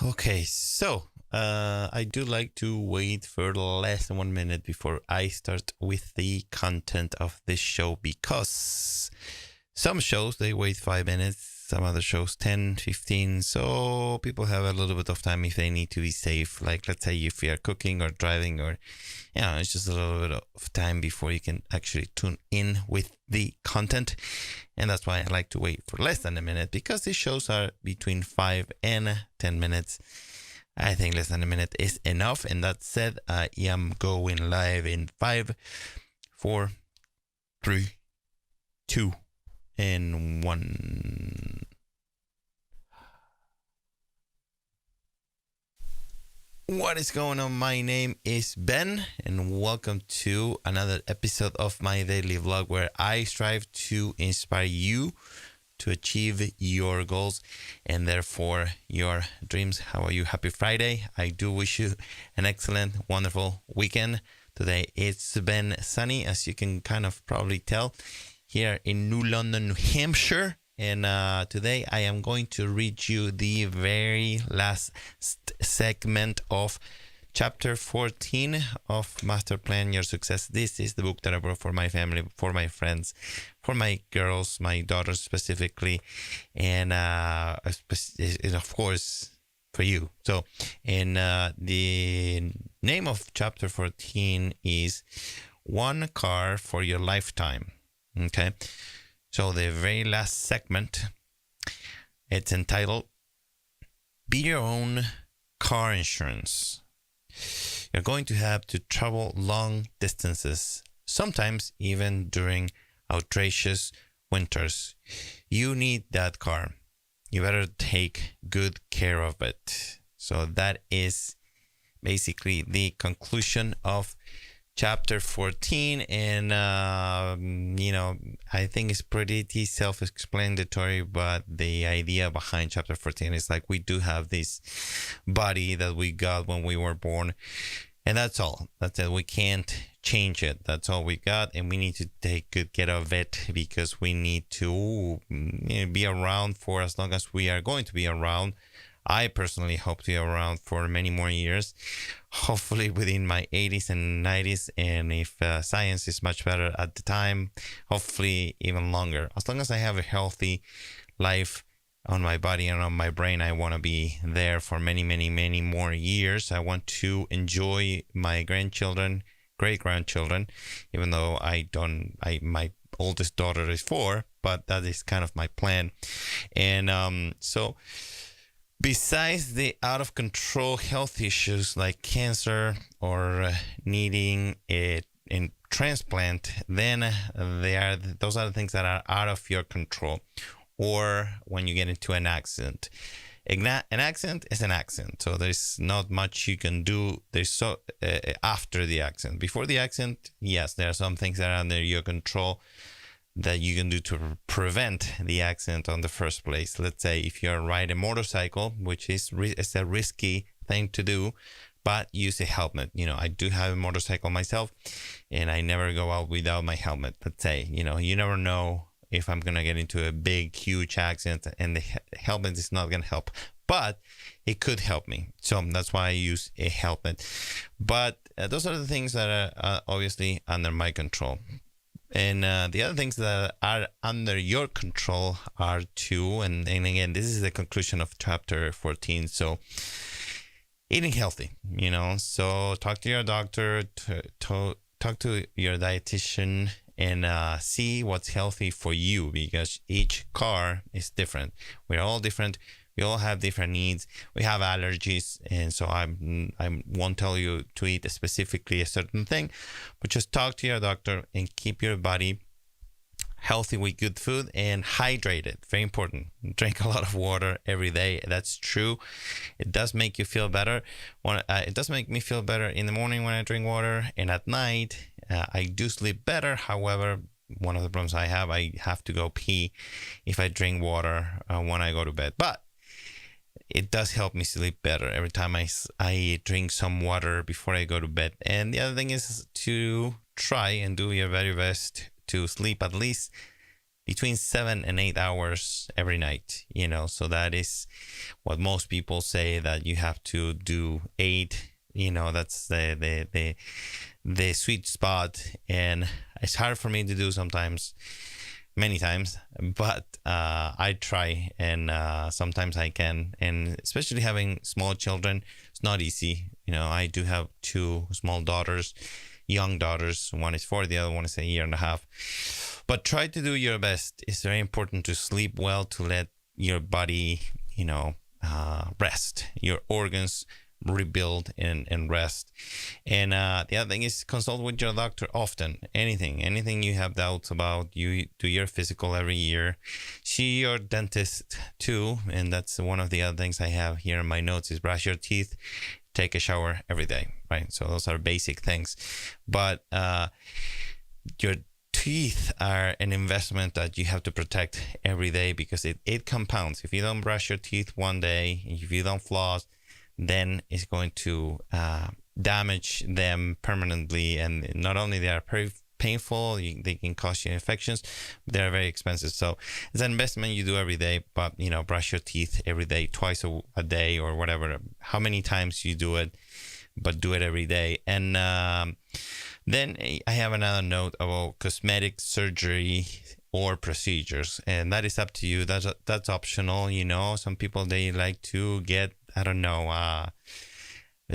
Okay, so I do like to wait for less than 1 minute before I start with the content of this show because some shows they wait 5 minutes, some other shows 10, 15. So people have a little bit of time if they need to be safe. Like, let's say if you're cooking or driving, or it's just a little bit of time before you can actually tune in with the content. And that's why I like to wait for less than a minute, because these shows are between 5 and 10 minutes. I think less than a minute is enough. And that said, I am going live in 5, 4, 3, 2, and 1. What is going on? My name is Ben, and welcome to another episode of my daily vlog where I strive to inspire you to achieve your goals and therefore your dreams. How are you? Happy Friday. I do wish you an excellent, wonderful weekend. Today it's been sunny, as you can kind of probably tell, here in New London, New Hampshire. And today I am going to read you the very last segment of chapter 14 of Masterplan Your Success. This is the book that I wrote for my family, for my friends, for my girls, my daughters specifically, and of course for you. So, and the name of chapter 14 is One Car for Your Lifetime. Okay. So the very last segment, it's entitled Be Your Own Car Insurance. You're going to have to travel long distances, sometimes even during outrageous winters. You need that car. You better take good care of it. So that is basically the conclusion of Chapter 14, and I think it's pretty self-explanatory, but the idea behind chapter 14 is like we do have this body that we got when we were born, and that's all. That's it. We can't change it. That's all we got, and we need to take good care of it because we need to be around for as long as we are going to be around. I personally hope to be around for many more years, hopefully within my 80s and 90s. And if science is much better at the time, hopefully even longer. As long as I have a healthy life on my body and on my brain, I want to be there for many, many, many more years. I want to enjoy my grandchildren, great-grandchildren, even though my oldest daughter is 4, but that is kind of my plan. And so besides the out-of-control health issues like cancer or needing a transplant, then those are the things that are out of your control. Or when you get into an accident. An accident is an accident, so there's not much you can do. After the accident. Before the accident, yes, there are some things that are under your control that you can do to prevent the accident on the first place. Let's say if you ride a motorcycle, which is it's a risky thing to do, but use a helmet. I do have a motorcycle myself, and I never go out without my helmet. Let's say, you never know if I'm going to get into a big, huge accident, and the helmet is not going to help, but it could help me. So that's why I use a helmet. But those are the things that are obviously under my control. And the other things that are under your control are too, and again, this is the conclusion of chapter 14. So eating healthy, so talk to your doctor, talk to your dietitian, and see what's healthy for you, because each car is different. We're all different. We all have different needs. We have allergies, and so I won't tell you to eat specifically a certain thing, but just talk to your doctor and keep your body healthy with good food and hydrated. Very important. Drink a lot of water every day. That's true. It does make you feel better. It does make me feel better in the morning when I drink water, and at night I do sleep better. However, one of the problems I have to go pee if I drink water when I go to bed. But it does help me sleep better every time I drink some water before I go to bed. And the other thing is to try and do your very best to sleep at least between 7 and 8 hours every night, so that is what most people say, that you have to do 8. That's the sweet spot, and it's hard for me to do sometimes, many times, but I try, and sometimes I can, and especially having small children, it's not easy. I do have 2 small daughters, young daughters. One is 4, the other one is a year and a half. But try to do your best. It's very important to sleep well, to let your body, rest, your organs rebuild and rest. And the other thing is consult with your doctor often. Anything you have doubts about, you do your physical every year. See your dentist too. And that's one of the other things I have here in my notes is brush your teeth, take a shower every day, right? So those are basic things. But your teeth are an investment that you have to protect every day, because it compounds. If you don't brush your teeth one day, if you don't floss, then it's going to damage them permanently. And not only they are very painful, they can cause you infections, but they're very expensive. So it's an investment you do every day. But brush your teeth every day, twice a day, or whatever, how many times you do it, but do it every day. And then I have another note about cosmetic surgery or procedures, and that is up to you. That's optional. Some people, they like to get, I don't know,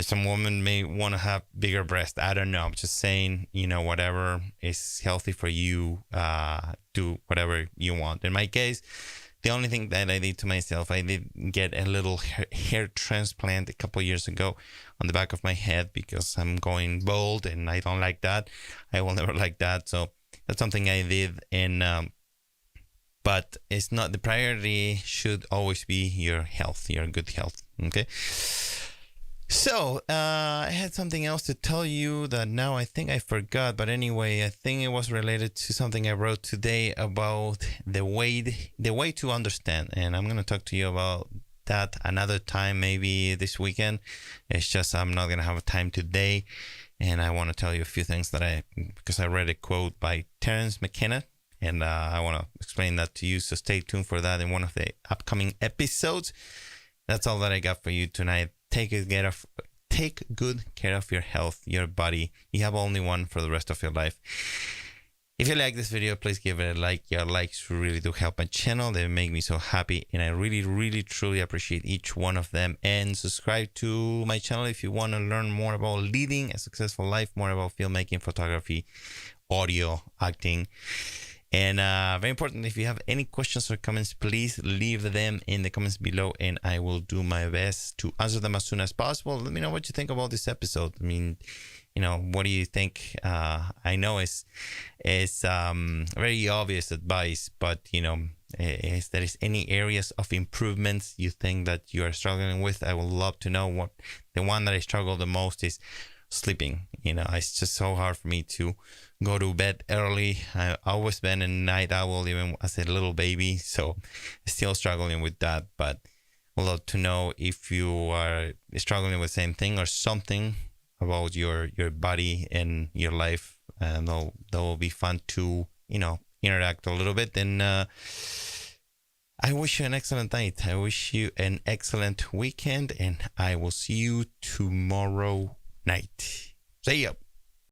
some women may want to have bigger breasts. I don't know. I'm just saying, whatever is healthy for you, do whatever you want. In my case, the only thing that I did to myself, I did get a little hair transplant a couple years ago on the back of my head, because I'm going bald and I don't like that. I will never like that. So that's something I did. And but it's not, the priority should always be your health, your good health. Okay. So I had something else to tell you that now I think I forgot. But anyway, I think it was related to something I wrote today about the way to understand. And I'm going to talk to you about that another time, maybe this weekend. It's just I'm not going to have time today. And I want to tell you a few things because I read a quote by Terence McKenna. And I want to explain that to you. So stay tuned for that in one of the upcoming episodes. That's all that I got for you tonight. Take good care of your health, your body. You have only one for the rest of your life. If you like this video, please give it a like. Your likes really do help my channel. They make me so happy. And I really, really, truly appreciate each one of them. And subscribe to my channel if you want to learn more about leading a successful life, more about filmmaking, photography, audio, acting. And very important, if you have any questions or comments, please leave them in the comments below, and I will do my best to answer them as soon as possible. Let me know what you think about this episode. I mean, what do you think? I know it's very obvious advice, but if there is any areas of improvements you think that you are struggling with, I would love to know. What the one that I struggle the most is sleeping. It's just so hard for me to go to bed early. I've always been a night owl, even as a little baby, so still struggling with that. But I'd love to know if you are struggling with the same thing or something about your body and your life, and that will be fun to interact a little bit. And I wish you an excellent night. I wish you an excellent weekend, and I will see you tomorrow night. See ya.